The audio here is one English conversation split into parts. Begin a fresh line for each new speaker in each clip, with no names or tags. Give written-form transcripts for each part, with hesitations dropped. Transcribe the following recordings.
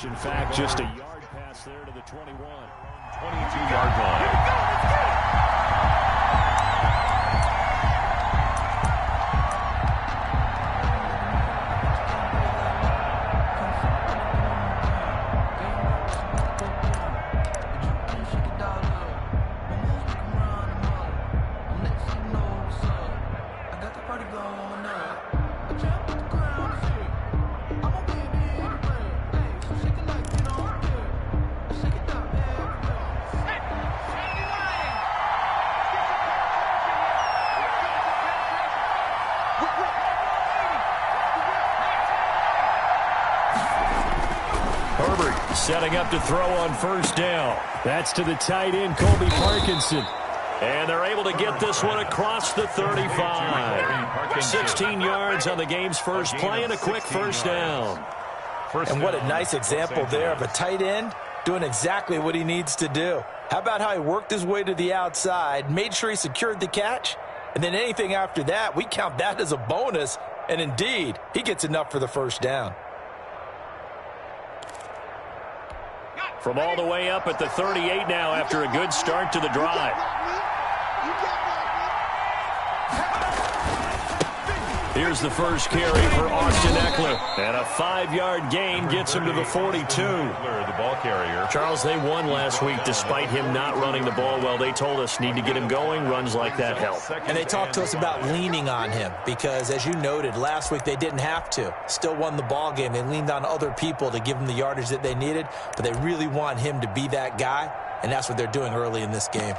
In fact, just a yard pass there to the 21. 22-yard line.
Let's get it!
Setting up to throw on first down. That's to the tight end, Colby Parkinson. And they're able to get this one across the 35. 16 yards on the game's first play and a quick first down.
And what a nice example there of a tight end doing exactly what he needs to do. How about how he worked his way to the outside, made sure he secured the catch, and then anything after that, we count that as a bonus. And indeed, he gets enough for the first down.
From all the way up at the 38 now after a good start to the drive. Here's the first carry for Austin Ekeler. And a 5-yard gain gets him to the 42.
The ball carrier.
Charles, they won last week despite him not running the ball well. They told us need to get him going. Runs like that help.
And they talked to us about leaning on him because, as you noted, last week they didn't have to. Still won the ball game. They leaned on other people to give them the yardage that they needed, but they really want him to be that guy, and that's what they're doing early in this game.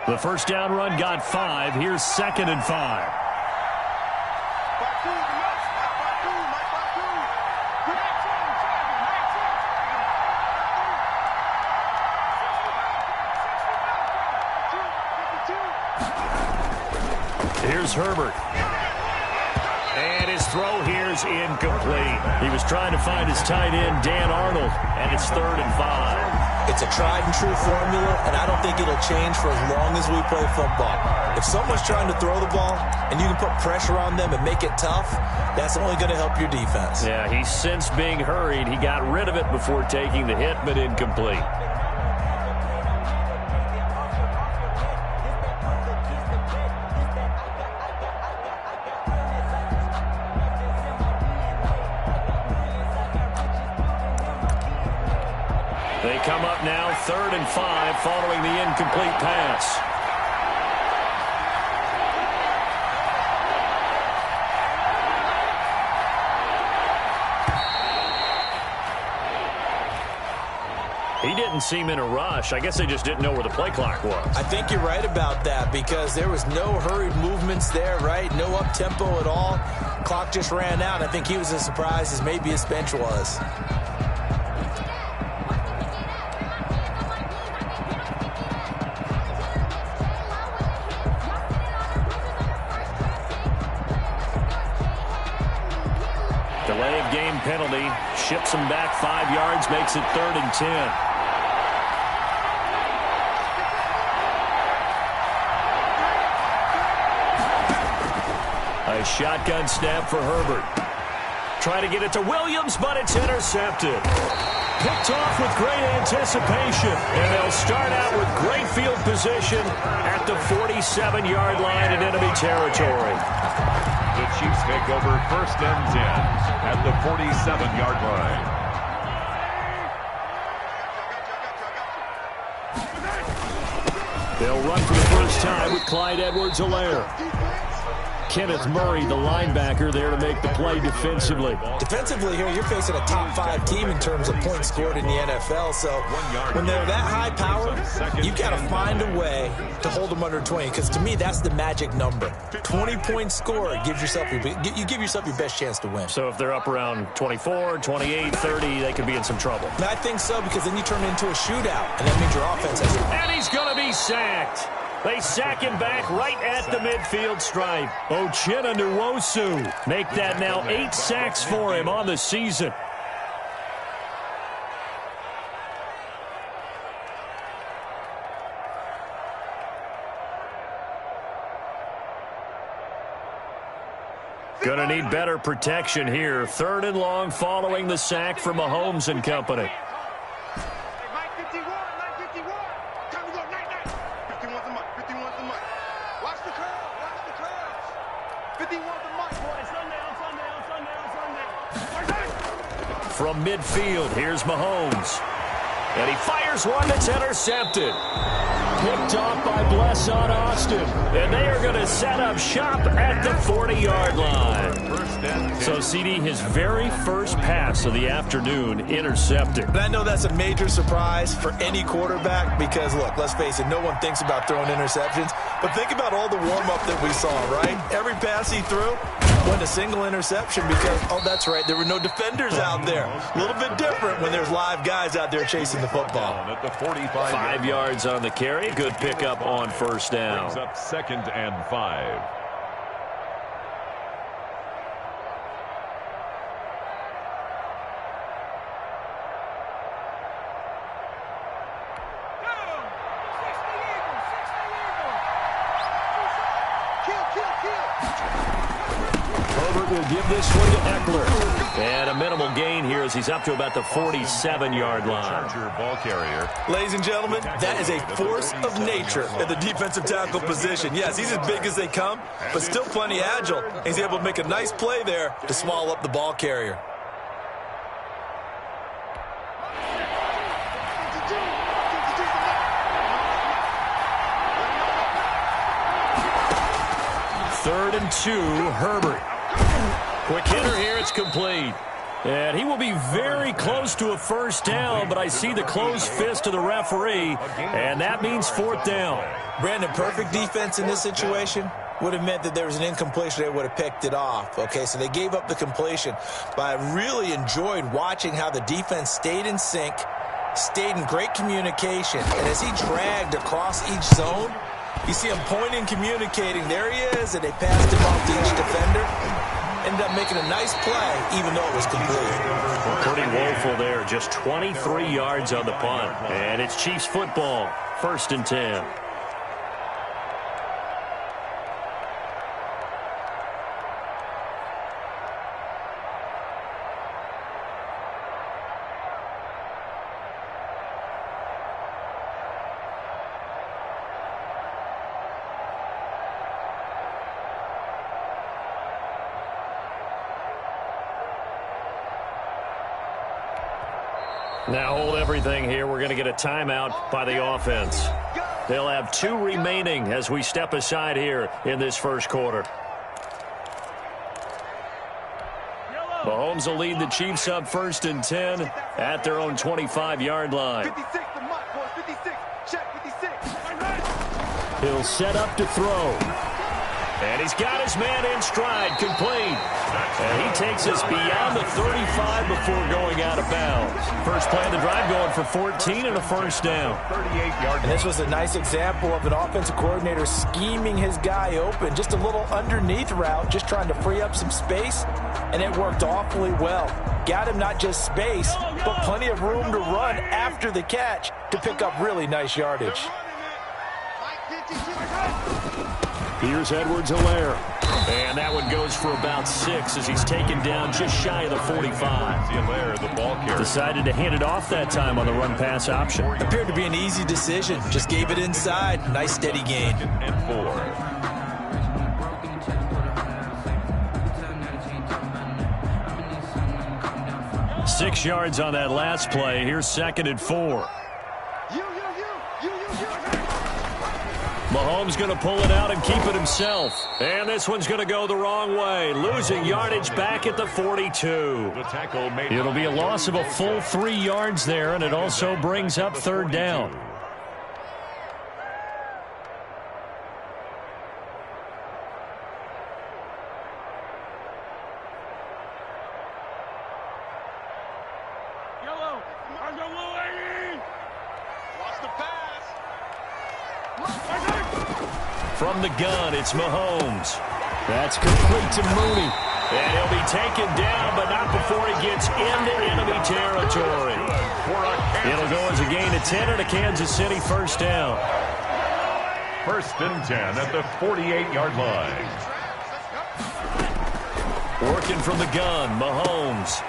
The first down run got 5. Here's 2nd and 5. Here's Herbert. And his throw here's incomplete. He was trying to find his tight end, Dan Arnold, and it's 3rd and 5.
It's a tried-and-true formula, and I don't think it'll change for as long as we play football. If someone's trying to throw the ball and you can put pressure on them and make it tough, that's only going to help your defense.
Yeah, he's since being hurried. He got rid of it before taking the hit, but incomplete. They come up now 3rd and 5 following the incomplete pass. He didn't seem in a rush. I guess they just didn't know where the play clock was.
I think you're right about that because there was no hurried movements there, right? No up-tempo at all. Clock just ran out. I think he was as surprised as maybe his bench was.
Delay of game penalty. Ships him back 5 yards, makes it 3rd and 10. A shotgun snap for Herbert. Try to get it to Williams, but it's intercepted. Picked off with great anticipation, and they'll start out with great field position at the 47-yard line in enemy territory.
The Chiefs take over 1st and 10 at the 47-yard line.
They'll run for the first time with Clyde Edwards-Helaire. Kenneth Murray, the linebacker, there to make the play defensively.
Defensively here, you're facing a top-5 team in terms of points scored in the NFL. So when they're that high power, you've got to find a way to hold them under 20. Because to me, that's the magic number. 20 points scored gives yourself you give yourself your best chance to win.
So if they're up around 24, 28, 30, they could be in some trouble.
And I think so because then you turn it into a shootout, and that means your offense has to.
And he's going to be sacked. They sack him back right at the midfield stripe. Uchenna Nwosu make that now 8 sacks for him on the season. Going to need better protection here. 3rd and long following the sack from Mahomes and company. From midfield, here's Mahomes. And he fires one that's intercepted. Picked off by Blesson Austin. And they are going to set up shop at the 40-yard line. So, CD, his very first pass of the afternoon intercepted.
And I know that's a major surprise for any quarterback because, look, let's face it, no one thinks about throwing interceptions. But think about all the warm-up that we saw, right? Every pass he threw went a single interception because, oh, that's right, there were no defenders out there. A little bit different when there's live guys out there chasing the football.
At the 45
5 yards on the carry. Good pickup on first down.
Brings up 2nd and 5.
Herbert will give this one to Eckler. And a minimal gain here as he's up to about the 47-yard line.
Charger ball carrier.
Ladies and gentlemen, that is a force of nature at the defensive tackle position. Yes, he's as big as they come, but still plenty agile. He's able to make a nice play there to swallow up the ball carrier.
Third and 2, Herbert. Quick hitter here, it's complete. And he will be very close to a first down, but I see the closed fist of the referee, and that means 4th down.
Brandon, perfect defense in this situation would have meant that there was an incompletion. They would have picked it off. Okay, so they gave up the completion. But I really enjoyed watching how the defense stayed in sync, stayed in great communication, and as he dragged across each zone, you see him pointing, communicating. There he is, and they passed him off to each defender. Ended up making a nice play, even though it was complete.
Well, pretty woeful there. Just 23 yards on the punt. And it's Chiefs football. 1st and 10. Now hold everything here. We're going to get a timeout by the offense. They'll have 2 remaining as we step aside here in this first quarter. Mahomes will lead the Chiefs up 1st and 10 at their own 25-yard line. He'll set up to throw. And he's got his man in stride, complete. And he takes us beyond the 35 before going out of bounds. First play of the drive going for 14 and a first down.
38-yard.
And this was a nice example of an offensive coordinator scheming his guy open. Just a little underneath route, just trying to free up some space, and it worked awfully well. Got him not just space, but plenty of room to run after the catch to pick up really nice yardage.
Here's Edwards-Helaire. And that one goes for about 6 as he's taken down just shy of the 45.
Helaire, the ball carrier.
Decided to hand it off that time on the run-pass option.
Appeared to be an easy decision. Just gave it inside. Nice steady gain.
And 4.
6 yards on that last play. Here's 2nd and 4. Mahomes going to pull it out and keep it himself. And this one's going to go the wrong way. Losing yardage back at the 42.
The tackle made.
It'll be a loss of a full 3 yards there, and it also brings up 3rd down. From the gun, it's Mahomes. That's complete to Mooney. And he'll be taken down, but not before he gets into enemy territory. It'll go as a gain of 10 and a Kansas City first down.
1st and 10 at the 48-yard line.
Working from the gun, Mahomes.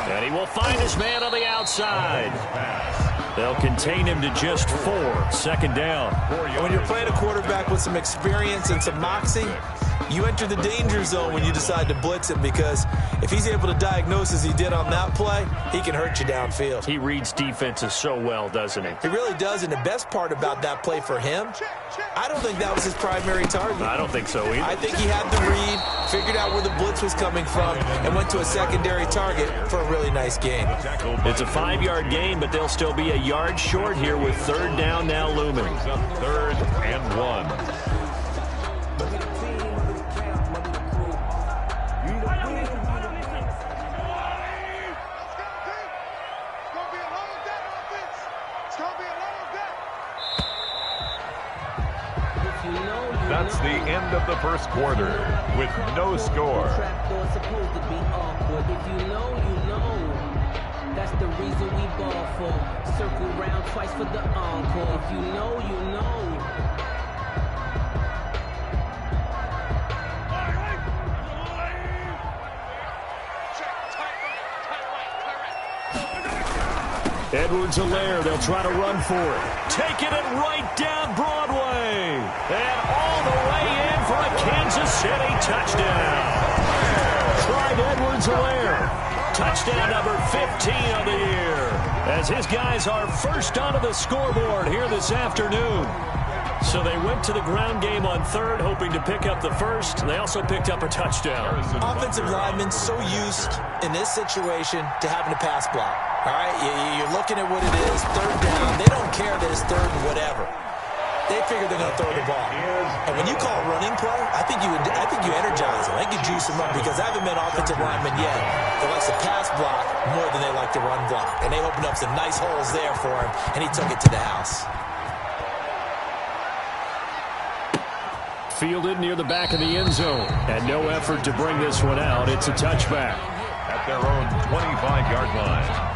And he will find his man on the outside. They'll contain him to just 4. 2nd down.
When you're playing a quarterback with some experience and some moxie, you enter the danger zone when you decide to blitz him, because if he's able to diagnose as he did on that play, he can hurt you downfield.
He reads defenses so well, doesn't he?
He really does, and the best part about that play for him, I don't think that was his primary target.
I don't think so either.
I think he had the read, figured out where the blitz was coming from, and went to a secondary target for a really nice gain.
It's a 5-yard gain, but they'll still be a yard short here with 3rd down now looming.
3rd and 1. That's the end of the 1st quarter with no score.
If you know, you know. That's the reason we ball for. Circle round twice for the encore. If you know, you know.
Edwards-Helaire, they'll try to run for it. Taking it right down Broadway. And all the way in for a Kansas City touchdown. Clyde Edwards-Helaire. Touchdown number 15 of the year. As his guys are first onto the scoreboard here this afternoon. So they went to the ground game on 3rd, hoping to pick up the 1st. They also picked up a touchdown.
Offensive linemen so used in this situation to having to pass block. All right, you're looking at what it is, 3rd down. They don't care that it's 3rd and whatever. They figure they're going to throw the ball. And when you call a running play, I think you energize them. I think you juice them up, because I haven't met offensive linemen yet that likes to pass block more than they like to run block. And they opened up some nice holes there for him, and he took it to the house.
Fielded near the back of the end zone. And no effort to bring this one out. It's a touchback.
At their own 25-yard line.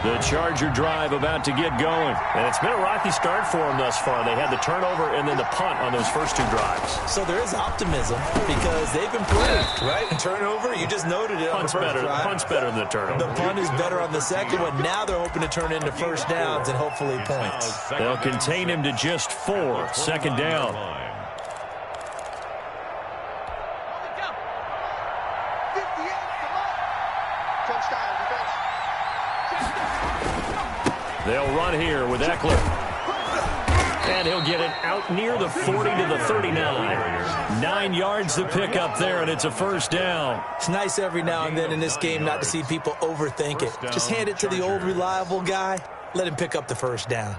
The Charger drive about to get going. And it's been a rocky start for them thus far. They had the turnover and then the punt on those first 2 drives.
So there is optimism, because they've improved, right? And turnover, you just noted it on the first drive.
Punt's better than the turnover.
The punt is better on the second one. Now they're hoping to turn into 1st downs and hopefully points.
They'll contain him to just 4. 2nd down. They'll run here with Eckler. And he'll get it out near the 40 to the 39. 9 yards to pick up there, and it's a 1st down.
It's nice every now and then in this game not to see people overthink it. Just hand it to the old reliable guy. Let him pick up the 1st down.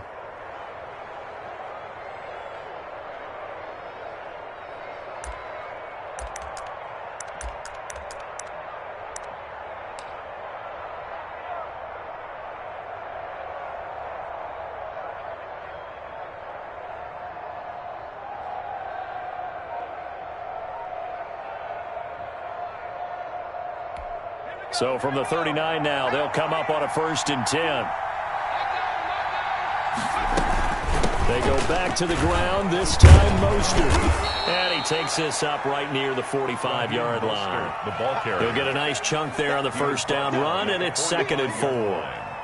So from the 39 now, they'll come up on a 1st and 10. They go back to the ground, this time Mostert. And he takes this up right near the 45-yard line.
The ball carrier.
He'll get a nice chunk there on the 1st down run, and it's 2nd and 4.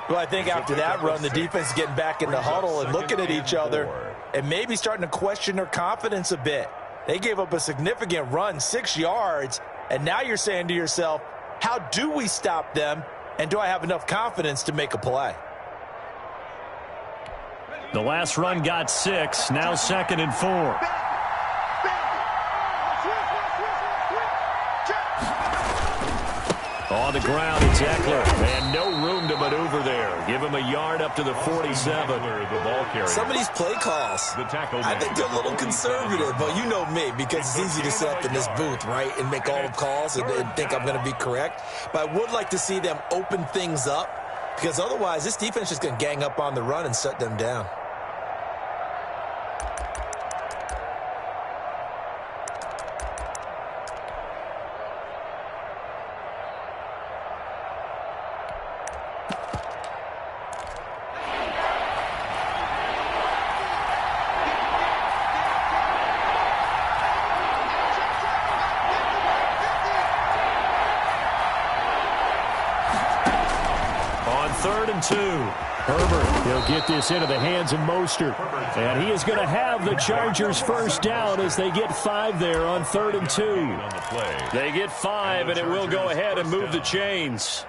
Well, I think after that run, the defense is getting back in the huddle and looking at each other and maybe starting to question their confidence a bit. They gave up a significant run, 6 yards, and now you're saying to yourself, how do we stop them, and do I have enough confidence to make a play?
The last run got 6, now 2nd and 4. On the ground, it's Eckler, and no room to maneuver there. Give him a yard up to the 47.
The ball carrier.
Some of these play calls, I think they're a little conservative, but you know me, because it's easy to sit up in this booth, right, and make all the calls and think I'm going to be correct. But I would like to see them open things up, because otherwise this defense is just going to gang up on the run and shut them down.
3rd and 2. Herbert, he'll get this into the hands of Mostert. And he is going to have the Chargers first down as they get 5 there on 3rd and 2. They get 5, and it will go ahead and move the chains.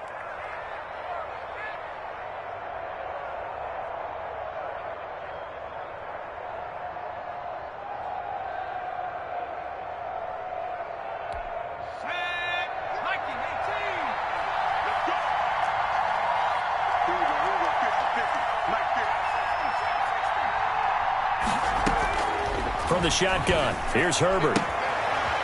From the shotgun, here's Herbert.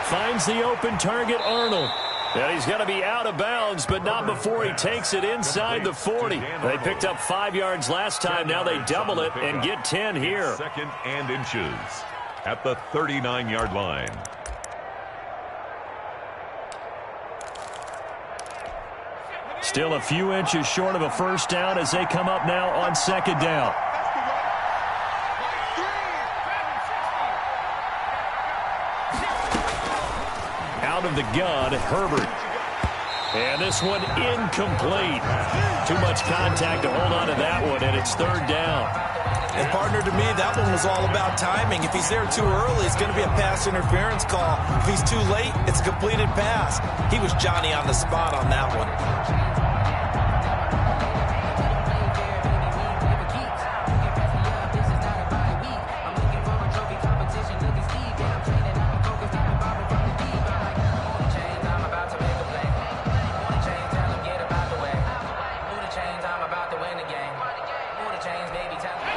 Finds the open target, Arnold. And he's going to be out of bounds, but not before he takes it inside the 40. They picked up 5 yards last time. Now they double it and get 10 here.
2nd and inches at the 39-yard line.
Still a few inches short of a first down as they come up now on 2nd down. Out of the gun, Herbert. And this one incomplete. Too much contact to hold on to that one, and it's 3rd down.
And partner, to me, that one was all about timing. If he's there too early, it's going to be a pass interference call. If he's too late, it's a completed pass. He was Johnny on the spot on that one.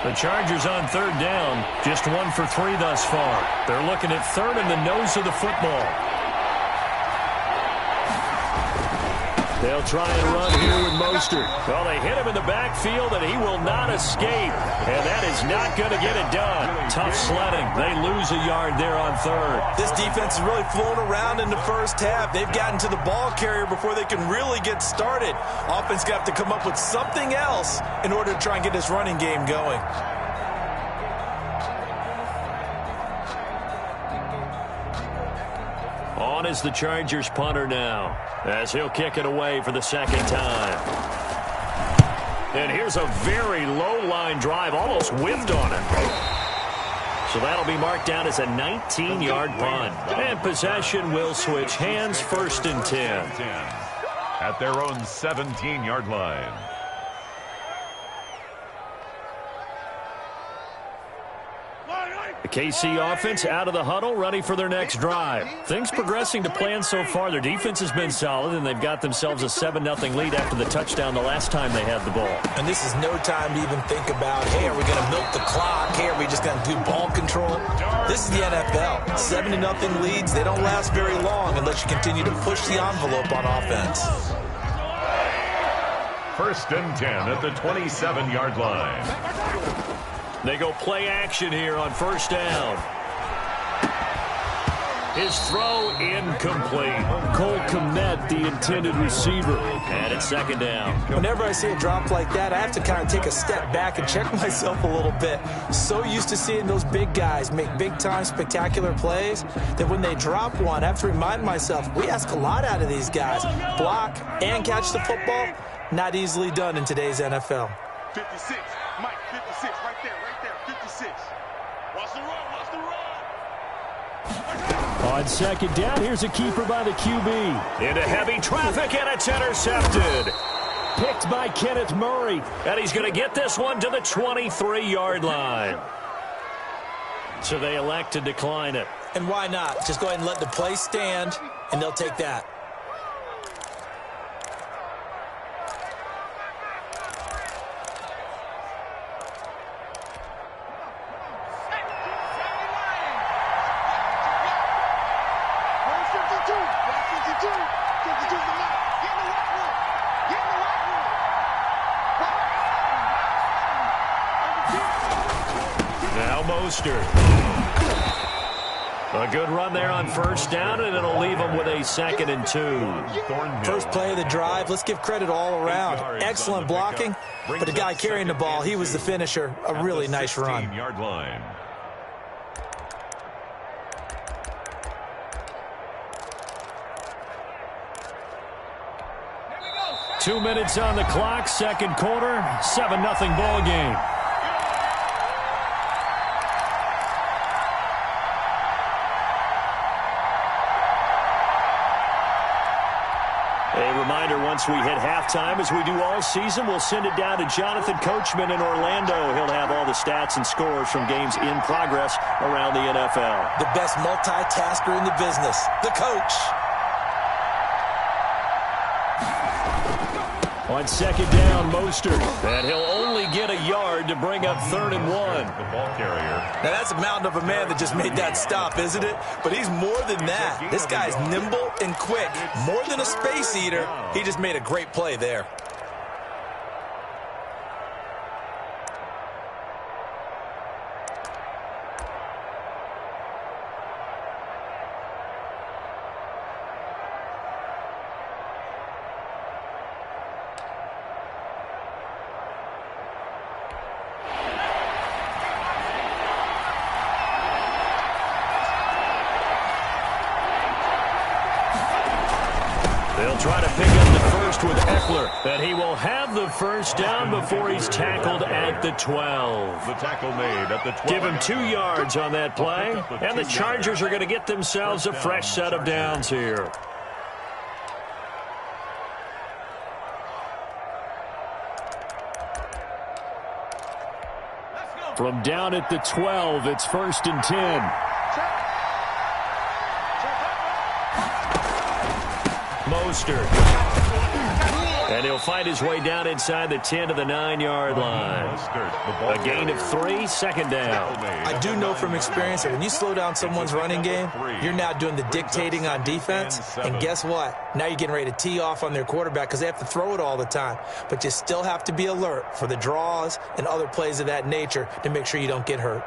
The Chargers on 3rd down, just 1 for 3 thus far. They're looking at 3rd in the nose of the football. They'll try and run here with Mostert. Well, they hit him in the backfield, and he will not escape. And that is not going to get it done. Tough sledding. They lose a yard there on 3rd.
This defense is really flown around in the first half. They've gotten to the ball carrier before they can really get started. Offense got to come up with something else in order to try and get this running game going.
On is the Chargers punter now, as he'll kick it away for the 2nd time. And here's a very low line drive, almost whiffed on it. So that'll be marked down as a 19-yard punt. And possession will switch hands, 1st and 10.
At their own 17-yard line.
The KC offense out of the huddle, ready for their next drive. Things progressing to plan so far. Their defense has been solid, and they've got themselves a 7-0 lead after the touchdown the last time they had the ball.
And this is no time to even think about, hey, are we going to milk the clock? Hey, are we just going to do ball control? This is the NFL. 7-0 leads, they don't last very long unless you continue to push the envelope on offense.
1st and 10 at the 27-yard line.
They go play action here on 1st down. His throw incomplete. Cole Kmet, the intended receiver. And it's 2nd down.
Whenever I see a drop like that, I have to kind of take a step back and check myself a little bit. So used to seeing those big guys make big-time spectacular plays that when they drop one, I have to remind myself, we ask a lot out of these guys. Block and catch the football, not easily done in today's NFL.
56, Mike, 56, right there, 56. Watch the run, watch the run.
On 2nd down, here's a keeper by the QB. Into heavy traffic, and it's intercepted. Picked by Kenneth Murray, and he's going to get this one to the 23-yard line. So they elect to decline it.
And why not? Just go ahead and let the play stand, and they'll take that.
A good run there on 1st down, and it'll leave them with a 2nd and 2.
First play of the drive. Let's give credit all around. Excellent blocking, but the guy carrying the ball, he was the finisher. A really nice run.
16-yard line.
2 minutes on the clock, second quarter, 7-0 ball game. A reminder, once we hit halftime, as we do all season, we'll send it down to Jonathan Coachman in Orlando. He'll have all the stats and scores from games in progress around the NFL.
The best multitasker in the business, the coach.
On second down, Mostert. And he'll only get a yard to bring up 3rd and 1.
The ball carrier.
Now, that's a mountain of a man that just made that stop, isn't it? But he's more than that. This guy's nimble and quick. More than a space eater. He just made a great play there.
They'll try to pick up the first with Eckler, and he will have the first down before he's tackled at the 12.
The tackle made at the 12.
Give him 2 yards on that play, and the Chargers are going to get themselves a fresh set of downs here. From down at the 12, it's 1st and 10. Mostert. And he'll find his way down inside the 10 to the 9-yard line. A gain of 3, second down.
I do know from experience that when you slow down someone's running game, you're now doing the dictating on defense. And guess what? Now you're getting ready to tee off on their quarterback because they have to throw it all the time. But you still have to be alert for the draws and other plays of that nature to make sure you don't get hurt.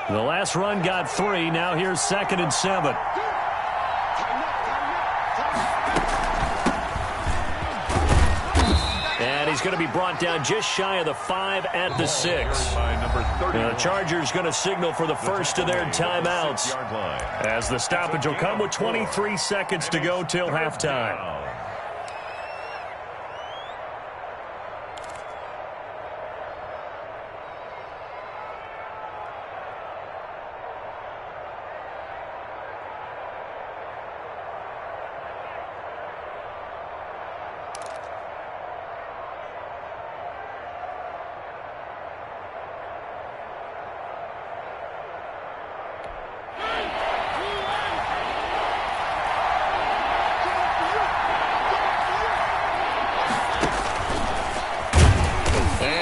The last run got 3. Now here's 2nd and 7. And he's going to be brought down just shy of the 5 at the 6. The Chargers going to signal for the first of their timeouts, as the stoppage will come with 23 seconds to go till halftime.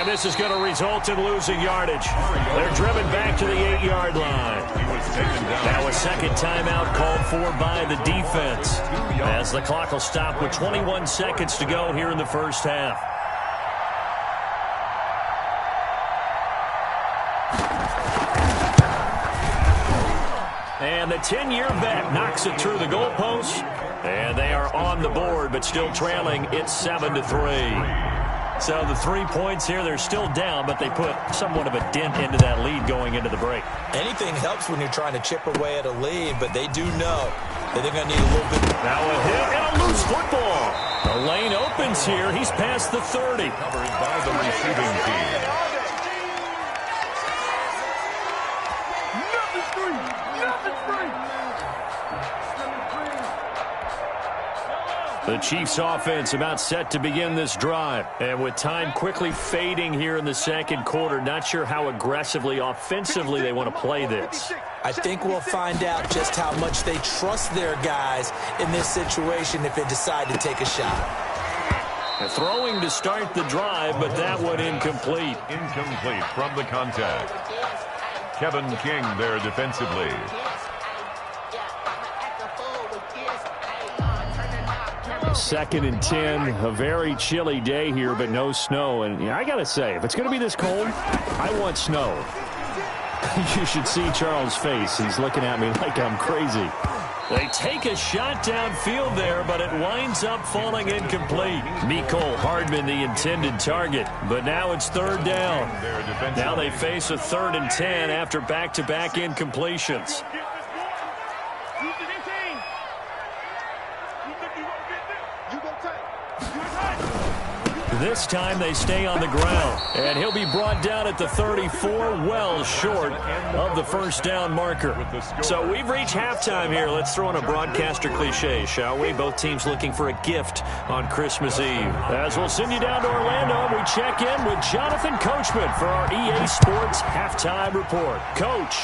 This is going to result in losing yardage. They're driven back to the 8-yard line. Now a second timeout called for by the defense, as the clock will stop with 21 seconds to go here in the first half. And the 10-year bet knocks it through the goalpost, and they are on the board, but still trailing. It's 7-3. So the 3 points here, they're still down, but they put somewhat of a dent into that lead going into the break.
Anything helps when you're trying to chip away at a lead, but they do know that they're going to need a little bit.
Now a hit and a loose football. The lane opens here. He's past the 30.
Covered by the receiving team.
The Chiefs offense about set to begin this drive. And with time quickly fading here in the second quarter, not sure how aggressively, offensively they want to play this.
I think we'll find out just how much they trust their guys in this situation if they decide to take a shot.
And throwing to start the drive, but that one incomplete.
Incomplete from the contact. Kevin King there defensively.
Second and 10, a very chilly day here, but no snow. And I got to say, if it's going to be this cold, I want snow. You should see Charles' face. He's looking at me like I'm crazy. They take a shot downfield there, but it winds up falling incomplete. Mecole Hardman, the intended target, but now it's third down. Now they face a 3rd and 10 after back-to-back incompletions. This time they stay on the ground, and he'll be brought down at the 34, well short of the first down marker.
So we've reached halftime here. Let's throw in a broadcaster cliche, shall we? Both teams looking for a gift on Christmas Eve.
As we'll send you down to Orlando, we check in with Jonathan Coachman for our EA Sports Halftime Report. Coach.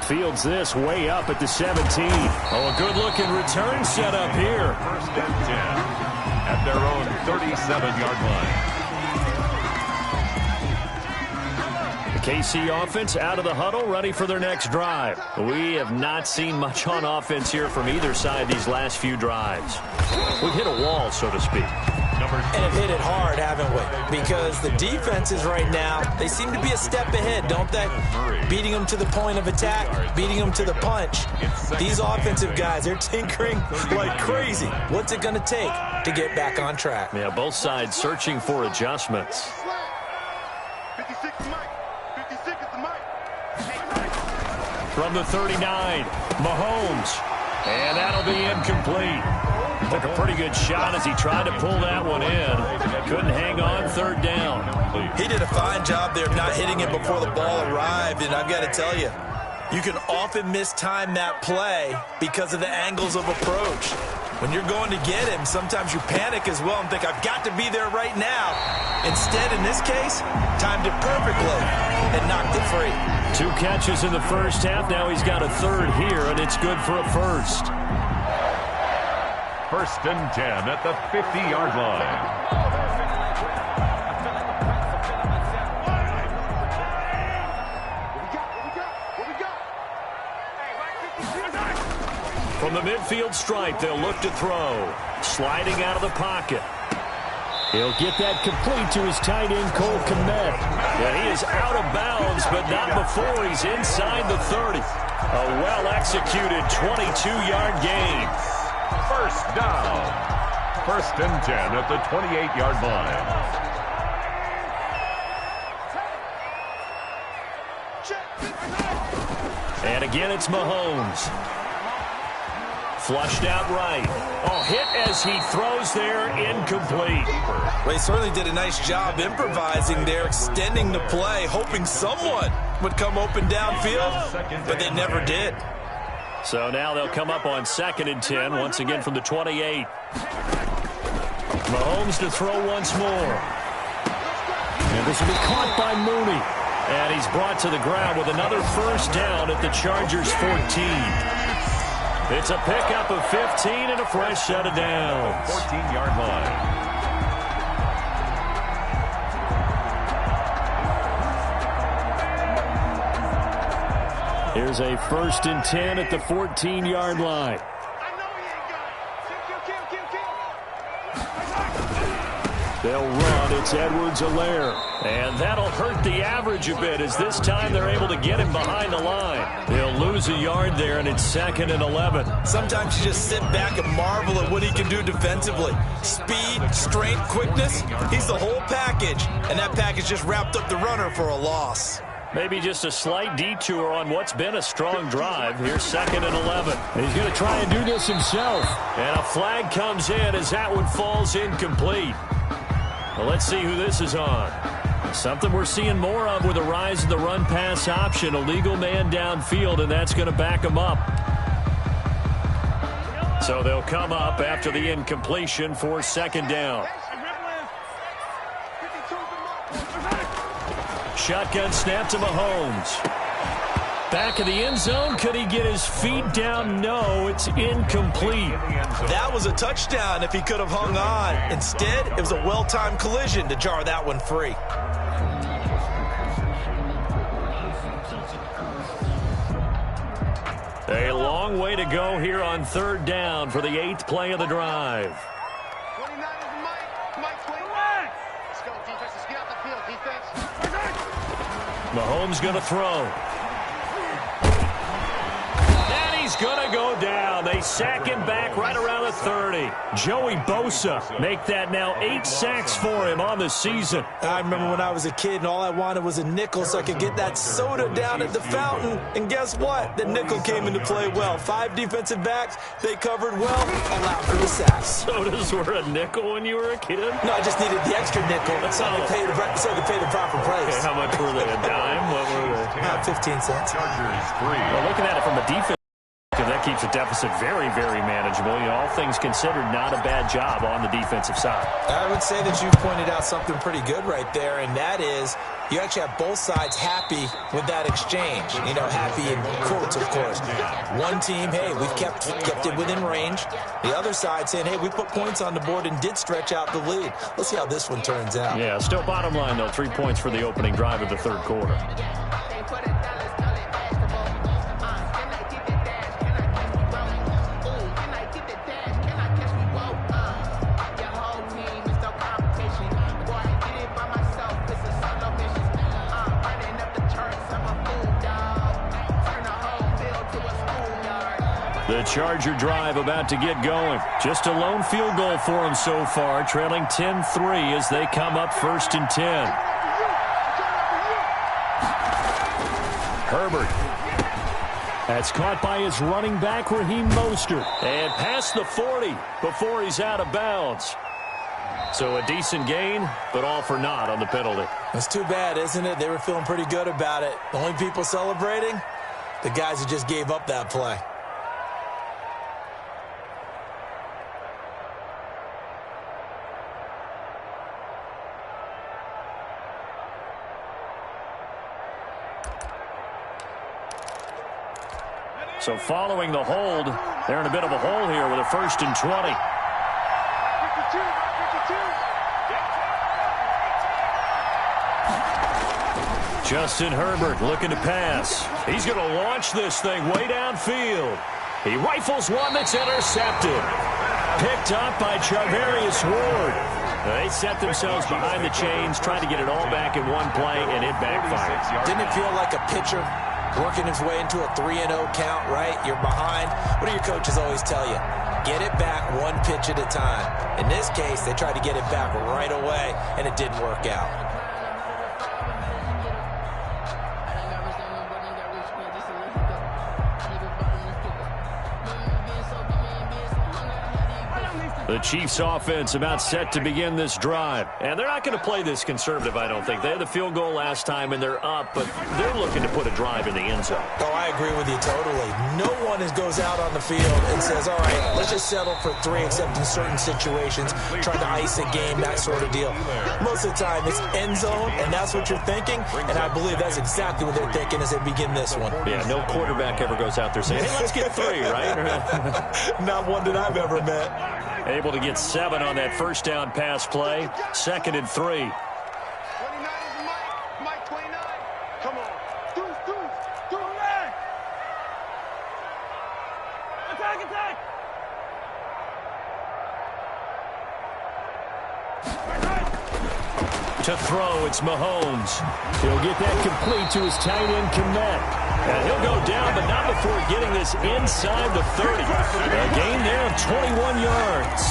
Fields this way up at the 17. Oh, a good-looking return set up here.
1st and 10 at their own 37-yard line.
The KC offense out of the huddle, ready for their next drive.
We have not seen much on offense here from either side these last few drives. We've hit a wall, so to speak.
And have hit it hard, haven't we? Because the defenses right now, they seem to be a step ahead, don't they? Beating them to the point of attack, beating them to the punch. These offensive guys, they're tinkering like crazy. What's it going to take to get back on track?
Yeah, both sides searching for adjustments.
56 is Mike. 56 is the Mike.
From the 39, Mahomes. And that'll be incomplete. Took a pretty good shot as he tried to pull that one in. Couldn't hang on, 3rd down.
He did a fine job there of not hitting it before the ball arrived, and I've got to tell you, you can often mistime that play because of the angles of approach. When you're going to get him, sometimes you panic as well and think, I've got to be there right now. Instead, in this case, timed it perfectly and knocked it free.
2 catches in the first half. Now he's got a 3rd here, and it's good for a 1st.
1st and 10 at the 50-yard line.
From the midfield stripe, they'll look to throw. Sliding out of the pocket. He'll get that complete to his tight end, Cole Kmet. Yeah, he is out of bounds, but not before he's inside the 30. A well-executed 22-yard gain.
1st down. 1st and 10 at the 28-yard line.
And again, it's Mahomes. Flushed out right. Oh, hit as he throws there, incomplete.
Well, he certainly did a nice job improvising there, extending the play, hoping someone would come open downfield, but they never did.
So now they'll come up on 2nd and 10, once again from the 28. Mahomes to throw once more. And this will be caught by Mooney. And he's brought to the ground with another 1st down at the Chargers' 14. It's a pickup of 15 and a fresh set of downs.
14-yard line.
Here's a 1st and 10 at the 14-yard line. They'll run. It's Edwards-Helaire. And that'll hurt the average a bit as this time they're able to get him behind the line. They'll lose a yard there, and it's 2nd and 11.
Sometimes you just sit back and marvel at what he can do defensively. Speed, strength, quickness, he's the whole package. And that package just wrapped up the runner for a loss.
Maybe just a slight detour on what's been a strong drive. Here's 2nd and 11. He's going to try and do this himself. And a flag comes in as that one falls incomplete. Well, let's see who this is on. Something we're seeing more of with the rise of the run-pass option. A legal man downfield, and that's going to back him up. So they'll come up after the incompletion for 2nd down. Shotgun snap to Mahomes. Back of the end zone. Could he get his feet down? No, it's incomplete.
That was a touchdown if he could have hung on. Instead, it was a well-timed collision to jar that one free.
A long way to go here on 3rd down for the 8th play of the drive.
29 is Mike. Mike 21. Let's go, defense. Let's get out the field, defense.
Mahomes going to throw. And
he's going to go down. They sack him back right around the 30. Joey Bosa make that now 8 sacks for him on the season.
I remember when I was a kid and all I wanted was a nickel so I could get that soda down at the fountain. And guess what? The nickel came into play well. 5 defensive backs, they covered well, allowed for the sacks.
Sodas were a nickel when you were a kid?
No, I just needed the extra nickel so I could pay the proper price.
Okay, how much were they? A dime? What were they?
15 cents.
Well, looking at it from a defense, that keeps the deficit very, very manageable. You know, all things considered, not a bad job on the defensive side.
I would say that you've pointed out something pretty good right there, and that is you actually have both sides happy with that exchange. You know, happy in quotes, of course. One team, hey, we've kept it within range. The other side saying, hey, we put points on the board and did stretch out the lead. Let's see how this one turns out.
Yeah, still bottom line, though, 3 points for the opening drive of the third quarter. The Charger drive about to get going. Just a lone field goal for him so far, trailing 10-3 as they come up 1st and 10. Herbert. That's caught by his running back, Raheem Mostert. And past the 40 before he's out of bounds. So a decent gain, but all for naught on the penalty.
It's too bad, isn't it? They were feeling pretty good about it. The only people celebrating? The guys who just gave up that play.
So following the hold, they're in a bit of a hole here with a 1st and 20. Justin Herbert looking to pass. He's going to launch this thing way downfield. He rifles one that's intercepted. Picked up by Charvarius Ward. They set themselves behind the chains, trying to get it all back in one play, and it backfired.
Didn't it feel like a pitcher working his way into a 3-0 count, right? You're behind. What do your coaches always tell you? Get it back one pitch at a time. In this case, they tried to get it back right away, and it didn't work out.
The Chiefs offense about set to begin this drive. And they're not going to play this conservative, I don't think. They had the field goal last time, and they're up, but they're looking to put a drive in the end zone.
Oh, I agree with you totally. No one goes out on the field and says, all right, let's just settle for 3, except in certain situations, trying to ice a game, that sort of deal. Most of the time, it's end zone, and that's what you're thinking, and I believe that's exactly what they're thinking as they begin this one.
Yeah, no quarterback ever goes out there saying, hey, let's get 3, right?
Not one that I've ever met.
Able to get 7 on that first down pass play. 2nd and 3.
29 is Mike 29. Come on. Do it. Attack.
To throw, it's Mahomes. He'll get that complete to his tight end, Kmet. And he'll go down, but not before getting this inside the 30. A gain there of 21 yards.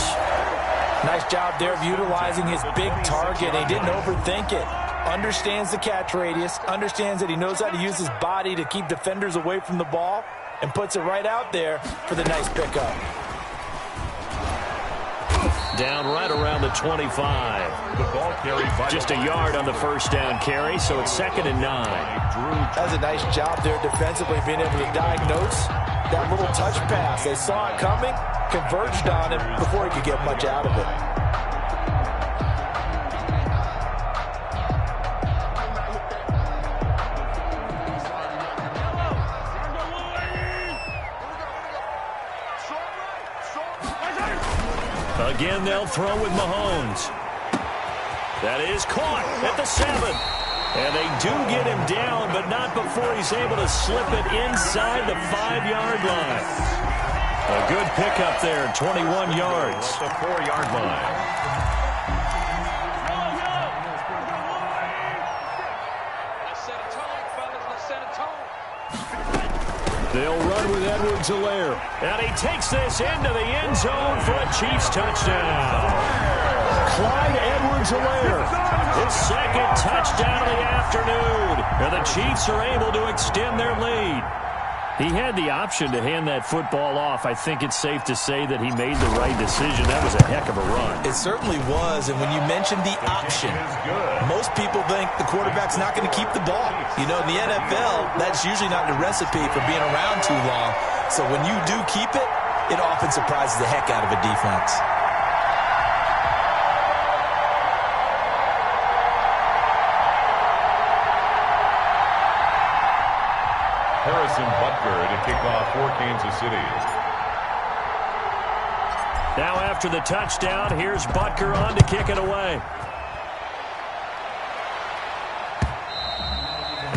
Nice job there of utilizing his big target. He didn't overthink it. Understands the catch radius. Understands that he knows how to use his body to keep defenders away from the ball. And puts it right out there for the nice pickup.
Down right around the 25.
The ball carry by
just a yard on the first down carry, so it's 2nd and 9.
That's a nice job there defensively, being able to diagnose that little touch pass. They saw it coming, converged on it before he could get much out of it.
Again, they'll throw with Mahomes. That is caught at the 7. And they do get him down, but not before he's able to slip it inside the 5-yard line. A good pickup there, 21 yards.
At the 4-yard line.
They'll run run with Edwards-Helaire. And he takes this into the end zone for a Chiefs touchdown. Clyde Edwards-Helaire, his second touchdown of the afternoon. And the Chiefs are able to extend their lead. He had the option to hand that football off. I think it's safe to say that he made the right decision. That was a heck of a run.
It certainly was, and when you mentioned the option, most people think the quarterback's not going to keep the ball. You know, in the NFL, that's usually not the recipe for being around too long. So when you do keep it, it often surprises the heck out of a defense.
Harrison Butker to kick off for Kansas City.
Now after the touchdown, here's Butker on to kick it away.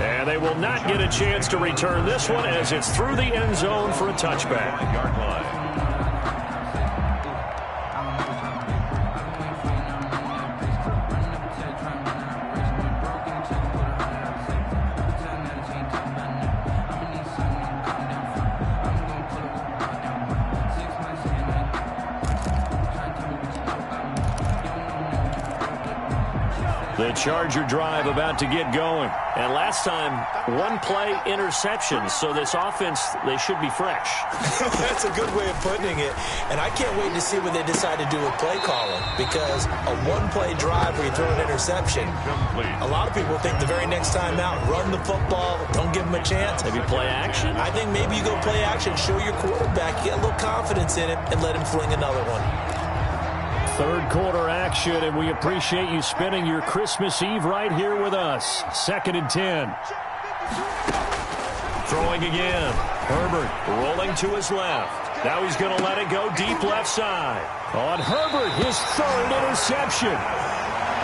And they will not get a chance to return this one as it's through the end zone for a touchback.
Yard line.
The Charger drive about to get going. And last time, one-play interceptions. So this offense, they should be fresh.
That's a good way of putting it. And I can't wait to see what they decide to do with play calling. Because a one-play drive where you throw an interception, a lot of people think the very next time out, run the football, don't give them a chance.
Maybe play action?
I think maybe you go play action, show your quarterback, get a little confidence in it, and let him fling another one.
Third quarter action, and we appreciate you spending your Christmas Eve right here with us. 2nd and 10. Throwing again. Herbert rolling to his left. Now he's going to let it go deep left side. On Herbert, his third interception.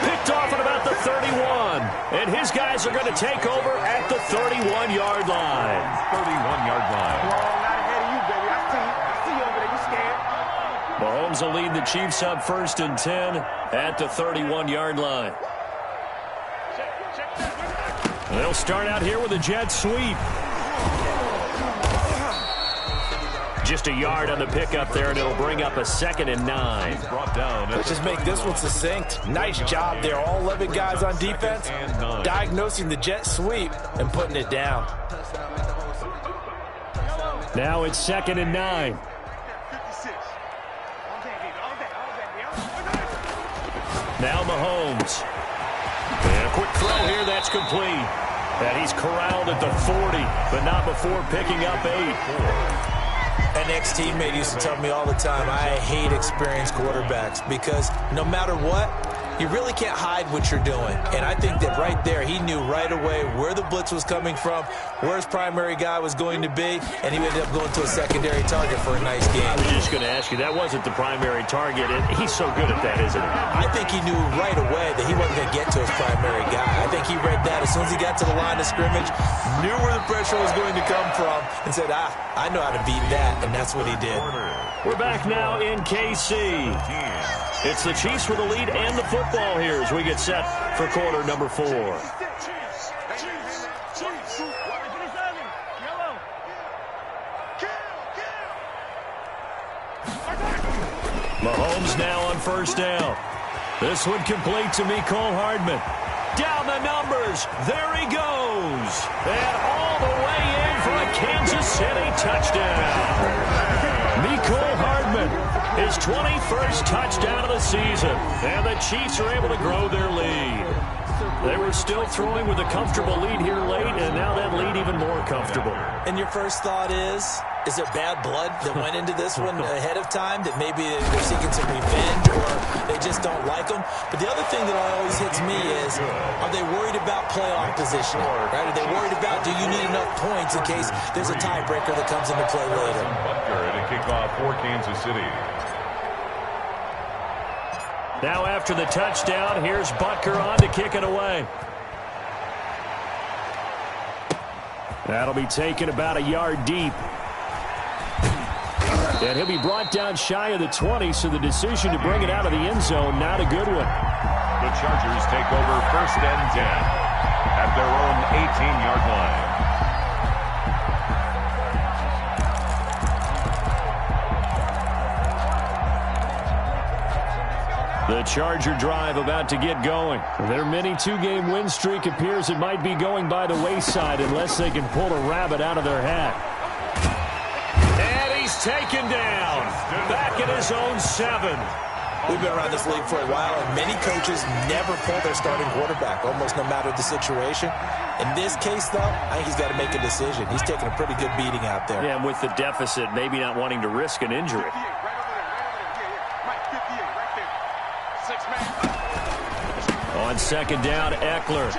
Picked off at about the 31. And his guys are going to take over at the 31-yard line.
31-yard line.
Mahomes will lead the Chiefs up 1st and 10 at the 31-yard line. They'll start out here with a jet sweep. Just a yard on the pickup there, and it'll bring up a 2nd and 9.
Let's just make this one succinct. Nice job there. All 11 guys on defense diagnosing the jet sweep and putting it down.
Now it's 2nd and 9. Now Mahomes. And a quick throw here, that's complete. And he's corralled at the 40, but not before picking up 8.
An ex-teammate used to tell me all the time, I hate experienced quarterbacks because no matter what, you really can't hide what you're doing. And I think that right there, he knew right away where the blitz was coming from, where his primary guy was going to be, and he ended up going to a secondary target for a nice game.
I was just going to ask you, that wasn't the primary target, and he's so good at that, isn't he?
I think he knew right away that he wasn't going to get to his primary guy. I think he read that as soon as he got to the line of scrimmage, knew where the pressure was going to come from, and said, I know how to beat that, and that's what he did.
We're back now in KC. It's the Chiefs with the lead and the football here as we get set for quarter number 4. Mahomes now on 1st down. This one complete to Mecole Hardman. Down the numbers. There he goes. And all the way in for a Kansas City touchdown. Mecole Hardman, his 21st touchdown of the season. And the Chiefs are able to grow their lead. They were still throwing with a comfortable lead here late, and now that lead even more comfortable.
And your first thought is there bad blood that went into this one ahead of time, that maybe they're seeking some revenge or they just don't like them? But the other thing that always hits me is, are they worried about playoff positioning? Right? Are they worried about, do you need enough points in case there's a tiebreaker that comes into play later?
Butker to kick off for Kansas City.
Now after the touchdown, here's Butker on to kick it away. That'll be taken about a yard deep. And he'll be brought down shy of the 20, so the decision to bring it out of the end zone, not a good one.
The Chargers take over 1st and 10 at their own 18-yard line.
The Charger drive about to get going. Their mini two-game win streak appears it might be going by the wayside unless they can pull a rabbit out of their hat.
And he's taken down. Back at his own 7.
We've been around this league for a while, and many coaches never pull their starting quarterback, almost no matter the situation. In this case, though, I think he's got to make a decision. He's taking a pretty good beating out there.
Yeah, and with the deficit, maybe not wanting to risk an injury. On second down, Eckler.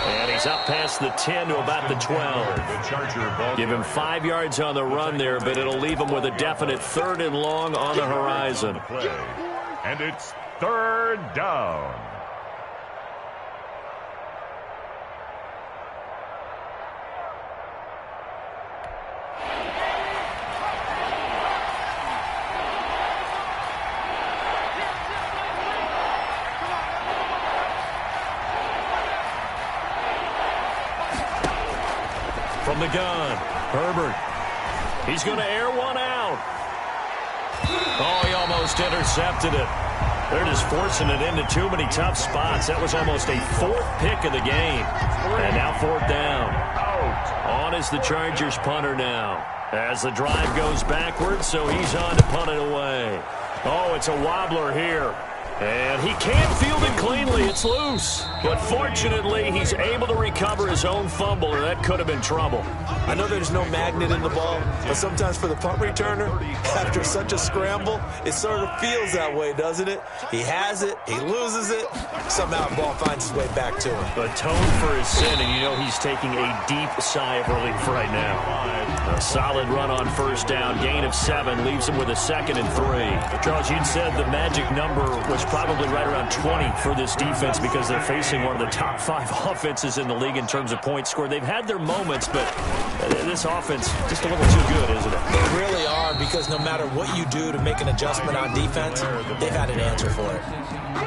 And he's up past the 10 to about the 12. Give him 5 yards on the run there, but it'll leave him with a definite 3rd and long on the horizon.
And it's 3rd down.
From the gun, Herbert. He's going to air one out. Oh, he almost intercepted it. They're just forcing it into too many tough spots. That was almost a 4th pick of the game. And now 4th down. On is the Chargers punter now. As the drive goes backwards, so he's on to punt it away. Oh, it's a wobbler here. And he can't field it cleanly. It's loose. But fortunately, he's able to recover his own fumble, or that could have been trouble.
I know there's no magnet in the ball, but sometimes for the punt returner, after such a scramble, it sort of feels that way, doesn't it? He has it, he loses it, somehow the ball finds its way back to him.
Atone for his sin, and you know he's taking a deep sigh of relief right now. A solid run on 1st down, gain of 7, leaves him with a 2nd and 3. Charles, you'd said the magic number was probably right around 20 for this defense because they're facing one of the top 5 offenses in the league in terms of points scored. They've had their moments, but this offense just a little too good, isn't it?
They really are, because no matter what you do to make an adjustment on defense, they've had an answer for it.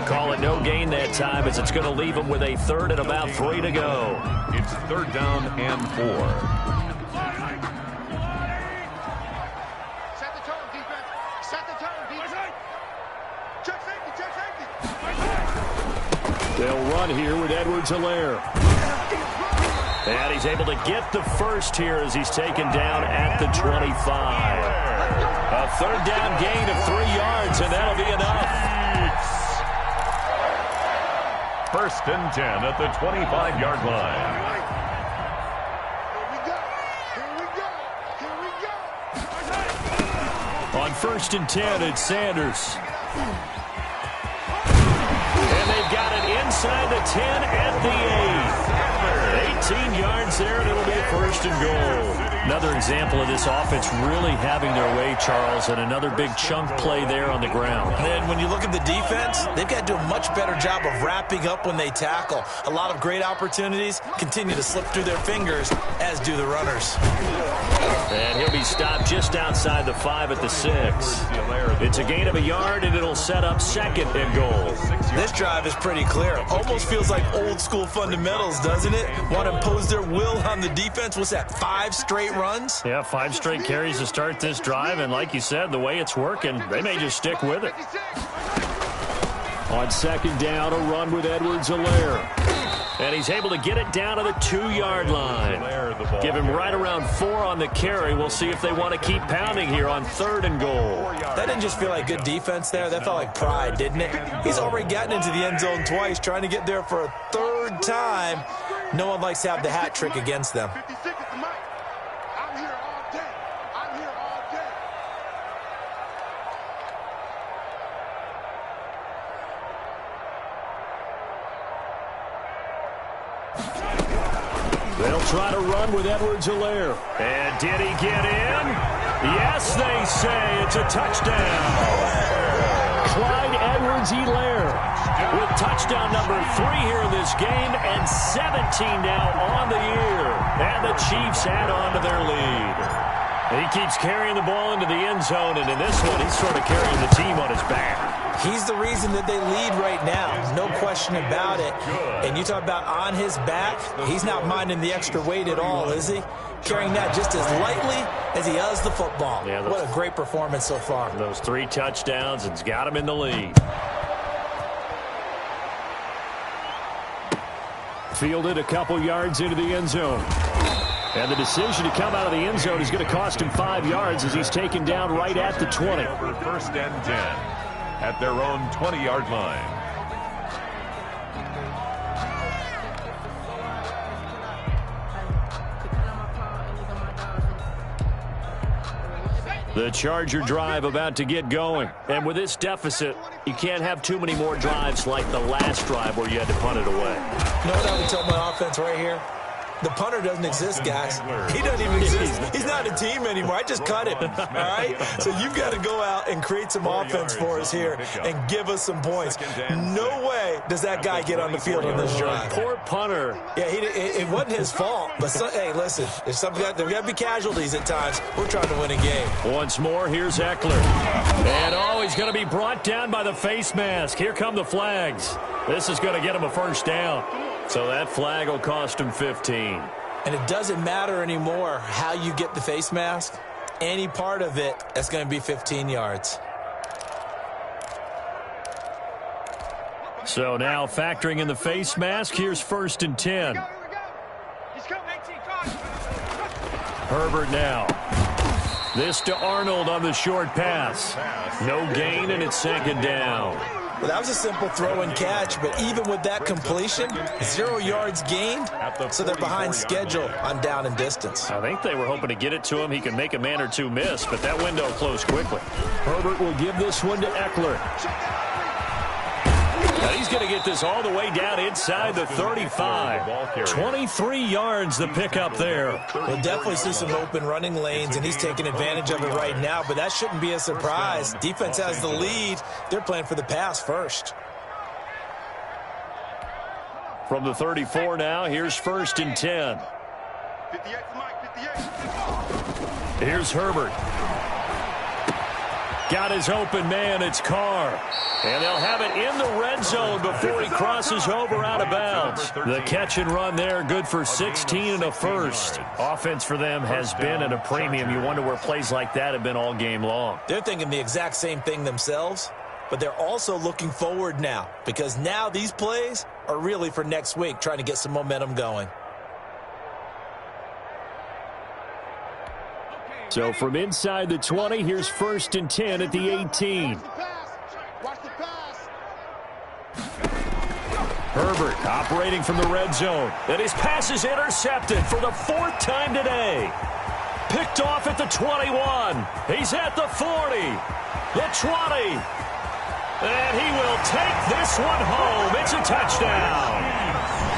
Call it no gain that time, as it's going to leave them with a 3rd and about 3 to go.
It's 3rd down and 4.
They'll run here with Edwards-Helaire. And he's able to get the first here as he's taken down at the 25. A 3rd down gain of 3 yards, and that'll be enough.
1st and 10 at the 25-yard line.
On 1st and 10, it's Sanders. Got it inside the 10 at the 8. 18 yards there, and it'll be a 1st and goal. Another example of this offense really having their way, Charles, and another big chunk play there on the ground.
And then when you look at the defense, they've got to do a much better job of wrapping up when they tackle. A lot of great opportunities continue to slip through their fingers, as do the runners.
And he'll be stopped just outside the 5 at the 6. It's a gain of a yard, and it'll set up 2nd and goal.
This drive is pretty clear. Almost feels like old-school fundamentals, doesn't it? Want to impose their will on the defense. What's that, 5 straight runs?
Yeah, 5 straight carries to start this drive, and like you said, the way it's working, they may just stick with it. On 2nd down, a run with Edwards-Helaire. And he's able to get it down to the 2-yard line. Give him right around 4 on the carry. We'll see if they want to keep pounding here on 3rd and goal.
That didn't just feel like good defense there. That felt like pride, didn't it? He's already gotten into the end zone twice, trying to get there for a 3rd time. No one likes to have the hat trick against them.
They'll try to run with Edwards-Helaire. And did he get in? Yes, they say it's a touchdown. Clyde Edwards-Helaire with touchdown number 3 here in this game, and 17 now on the year. And the Chiefs add on to their lead. He keeps carrying the ball into the end zone, and in this one, he's sort of carrying the team on his back.
He's the reason that they lead right now. No question about it. And you talk about on his back, he's not minding the extra weight at all, is he? Carrying that just as lightly as he does the football.
Yeah,
what a great performance so far.
Those 3 touchdowns, and it's got him in the lead. Fielded a couple yards into the end zone. And the decision to come out of the end zone is going to cost him 5 yards as he's taken down right at the 20.
Over first and 10 at their own 20-yard line.
The Charger drive about to get going. And with this deficit, you can't have too many more drives like the last drive where you had to punt it away.
You know what I would tell my offense right here? The punter doesn't exist, guys. He doesn't even exist. He's not a team anymore. I just cut him, all right? So you've got to go out and create some offense for us here and give us some points. No way does that guy get on the field on this drive.
Poor punter.
Yeah, it wasn't his fault. But, hey, listen, there's got to be casualties at times. We're trying to win a game.
Once more, here's Eckler. And, he's going to be brought down by the face mask. Here come the flags. This is going to get him a first down. So that flag will cost him 15.
And it doesn't matter anymore how you get the face mask. Any part of it, that's going to be 15 yards.
So now factoring in the face mask, here's first and 10. Herbert now. This to Arnold on the short pass. No gain, and it's second down.
Well, that was a simple throw and catch, but even with that completion, 0 yards gained, so they're behind schedule on down and distance.
I think they were hoping to get it to him. He can make a man or two miss, but that window closed quickly. Herbert will give this one to Eckler. Now he's going to get this all the way down inside the 35. 23 yards the pickup there.
We'll definitely see some open running lanes, and he's taking advantage of it right now, but that shouldn't be a surprise. Defense has the lead. They're playing for the pass first.
From the 34 now, here's first and 10.
58 for Mike, 58.
Here's Herbert. Got his open man, it's Carr. And they'll have it in the red zone before he crosses over out of bounds. The catch and run there, good for 16 and a first. Offense for them has been at a premium. You wonder where plays like that have been all game long.
They're thinking the exact same thing themselves, but they're also looking forward now because now these plays are really for next week, trying to get some momentum going.
So from inside the 20, here's first and 10 at the 18. Herbert operating from the red zone. And his pass is intercepted for the 4th time today. Picked off at the 21. He's at the 40. The 20. And he will take this one home. It's a touchdown.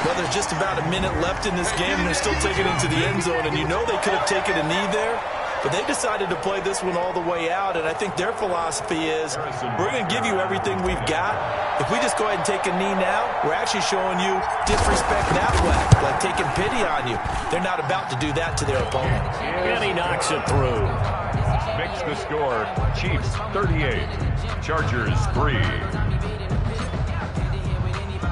Well, there's just about a minute left in this game, and they're still taking it into the end zone. And you know they could have taken a knee there. But they decided to play this one all the way out, and I think their philosophy is we're going to give you everything we've got. If we just go ahead and take a knee now, we're actually showing you disrespect that way, like taking pity on you. They're not about to do that to their opponent.
And he knocks it through.
Makes the score Chiefs 38, Chargers 3.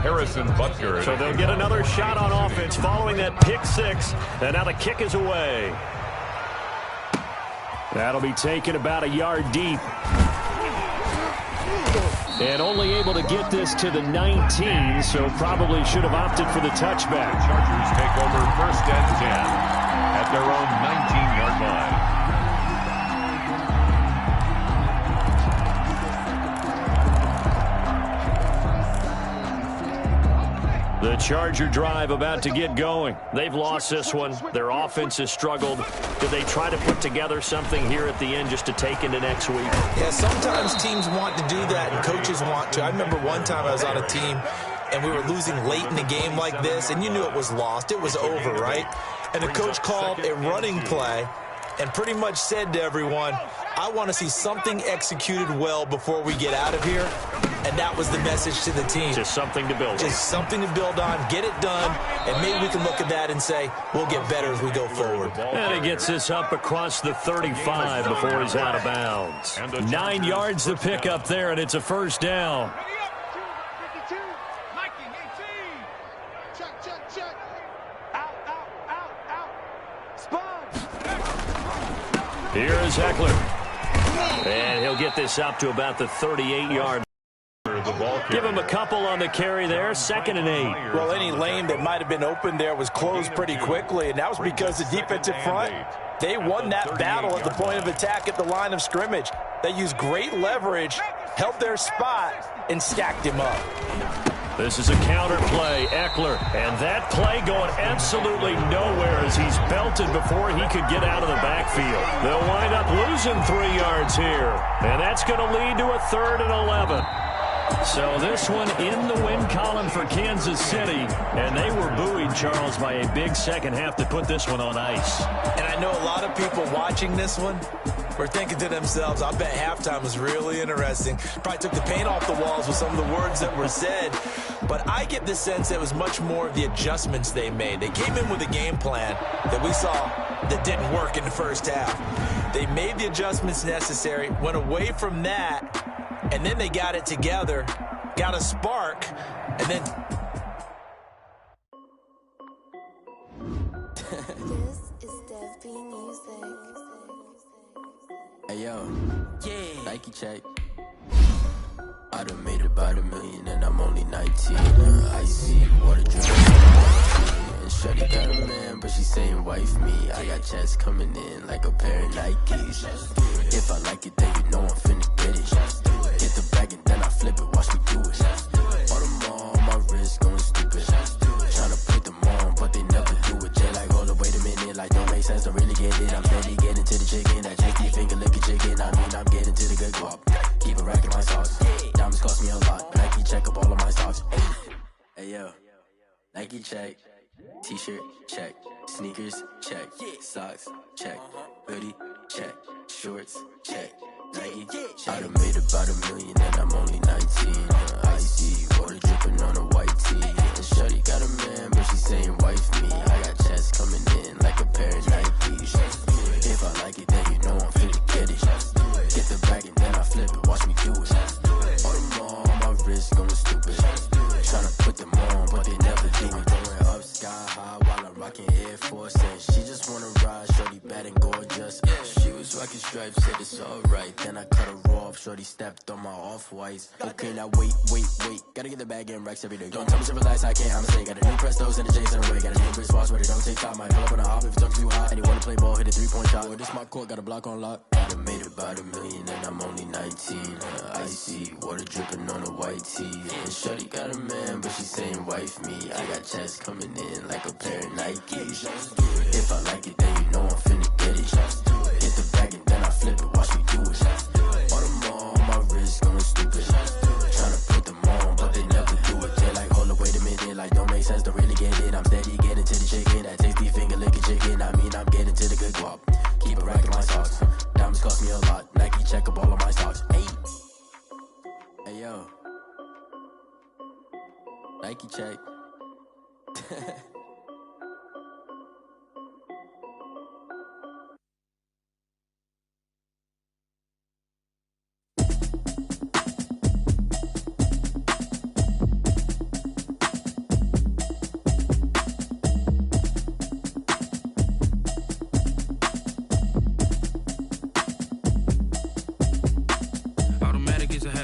Harrison Butker.
So they'll get another shot on offense following that pick six, and now the kick is away. That'll be taken about a yard deep. And only able to get this to the 19, so probably should have opted for the touchback.
Chargers take over first and 10 at their own 19-yard line.
The Charger drive about to get going. They've lost this one. Their offense has struggled. Did they try to put together something here at the end just to take into next week?
Yeah, sometimes teams want to do that and coaches want to. I remember one time I was on a team and we were losing late in the game like this, and you knew it was lost. It was over, right? And the coach called a running play and pretty much said to everyone, I want to see something executed well before we get out of here. And that was the message to the team.
Just something to build on.
Just something to build on, get it done, and maybe we can look at that and say, we'll get better as we go forward.
And he gets this up across the 35 before he's out of bounds. 9 yards to pick up there, and it's a first down. Here is Eckler. And he'll get this up to about the 38-yard.
The ball carrier.
Give him a couple on the carry there, 2nd and 8.
Well, any lane that might have been open there was closed pretty quickly, and that was because the defensive front, they won that battle at the point of attack at the line of scrimmage. They used great leverage, held their spot, and stacked him up.
This is a counter play, Eckler, and that play going absolutely nowhere as he's belted before he could get out of the backfield. They'll wind up losing 3 yards here, and that's going to lead to a 3rd and 11. So this one in the win column for Kansas City, and they were buoyed, Charles, by a big second half to put this one on ice.
And I know a lot of people watching this one were thinking to themselves, I bet halftime was really interesting. Probably took the paint off the walls with some of the words that were said. But I get the sense that it was much more of the adjustments they made. They came in with a game plan that we saw that didn't work in the first half. They made the adjustments necessary, went away from that, and then they got it together, got a spark, and then...
This is Dev B Music.
Hey yo, yeah. Nike check. I done made about $1 million and I'm only 19. Icy water dripping. And shorty got a man, but she saying wife me. I got checks coming in like a pair of Nikes. If I like it, then you know I'm finna get it. Get the bag and then I flip it, watch me do it. All them on my wrist going stupid. Tryna put them on, but they never do it. Jay like, hold up, wait a minute, like don't make sense, don't really get it. I'm steady getting to the chicken, that cheeky finger licking chicken. I mean, I'm getting to the good guap. Keep it racking my socks. Diamonds cost me a lot. Nike check up all of my stocks. Hey yo, Nike check. T-shirt check. Sneakers check. Socks check. Hoodie check. Shorts check. Nike check. I done made about $1 million and I'm only 19. Icy water dripping on a white tee. And shorty got a man, but she saying wife me. I got checks coming in like a pair of Nikes. If I like it, then you know I'm finna get it. Get the bag and then I flip it, watch me do it. All them on my wrist going stupid. Tryna put them on, but they never do it. Going up sky high while I'm rocking Air Force. And she just wanna ride, shorty bad and gorgeous. She was rocking stripes, said it's alright. Then I cut her off, shorty stepped on my off-whites. Okay, now wait. Gotta get the bag and racks every day. Don't tell me to relax, I can't, I'ma say. Got a new Prestos and a J's in the way. Got a new wristwatch where they don't take time. Might pull up on a hop if it's talking too hot. And you wanna play ball, hit a 3-point shot. Well, this my court, got a block on lock. I done made about $1 million and I'm only 19. Icy water dripping on a white tee. And shorty got a man, but she saying wife me. I got checks coming in like a pair of Nikes. If I like it, then you know I'm finna get it. Hit the bag and then I flip it, watch me do it. All them on my wrist going stupid. Tryna put them on, but they never do it. They like, hold up, wait a minute, like don't make sense, don't really get it. I'm steady getting to the chicken, that tasty finger licking chicken. I mean, I'm getting to the good guap. Keep it racking my socks. Diamonds cost me a lot. Nike check up all of my stocks. Hey yo, Nike check.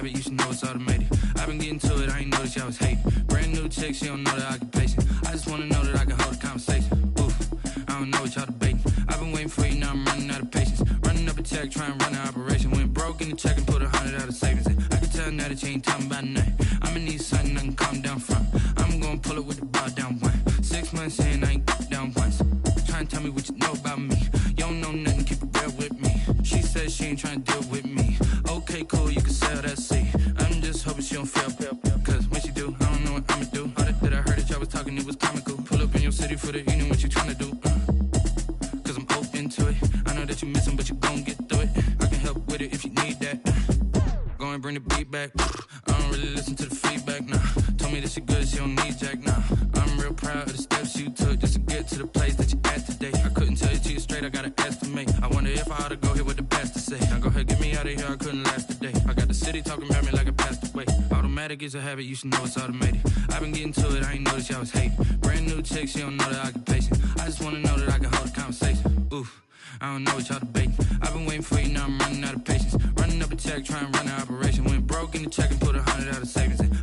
You should know it's automated. I've been getting to it, I ain't noticed y'all was hating. Brand new chick, she don't know the occupation. I just wanna know that I can hold a conversation. Oof, I don't know what y'all debating. I've been waiting for you, now I'm running out of patience. Running up a check, trying to run an operation. Went broke in the check and put 100 out of savings in. I can tell now that you ain't talking about nothing. I'ma need something I can calm down from. I'm gonna pull it with the bar down one. 6 months in, I ain't down once. Trying to tell me what you know about me. You don't know nothing, keep it real with me. She said she ain't trying to deal with me. Okay, cool, you can sell that seat. I'm just hoping she don't fail. Cause when she do, I don't know what I'ma do. All that I heard that y'all was talking, it was comical. Pull up in your city for the evening, what you trying to do? Cause I'm open to it. I know that you missing, but you gon' get through it. I can help with it if you need that. Go and bring the beat back. I don't really listen to the feedback, nah. Told me that she good, she don't need jack, nah. I'm real proud of the steps you took just to get to the place that you at today. I couldn't tell you to you straight, I gotta estimate. I wonder if I ought to go here with the best to say. Now go ahead, get me out of here, I couldn't last today. I got the city talking about me like I passed away. Automatic is a habit, you should know it's automated. I've been getting to it, I ain't noticed y'all was hating. Brand new chick, she don't know the occupation. I just wanna know that I can hold a conversation. Oof, I don't know what y'all debating. I've been waiting for you, now I'm running out of patience. Running up a check, trying to run an operation. Went broke in the check and put 100 out of savings in.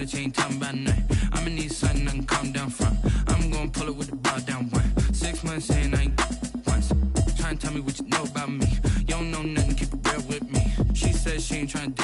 that you ain't talking about nothing. I'ma need something I can calm down from. I'm gonna pull it with the ball down one. 6 months saying I ain't once. Trying to tell me what you know about me. You don't know nothing, keep it real with me. She says she ain't trying to do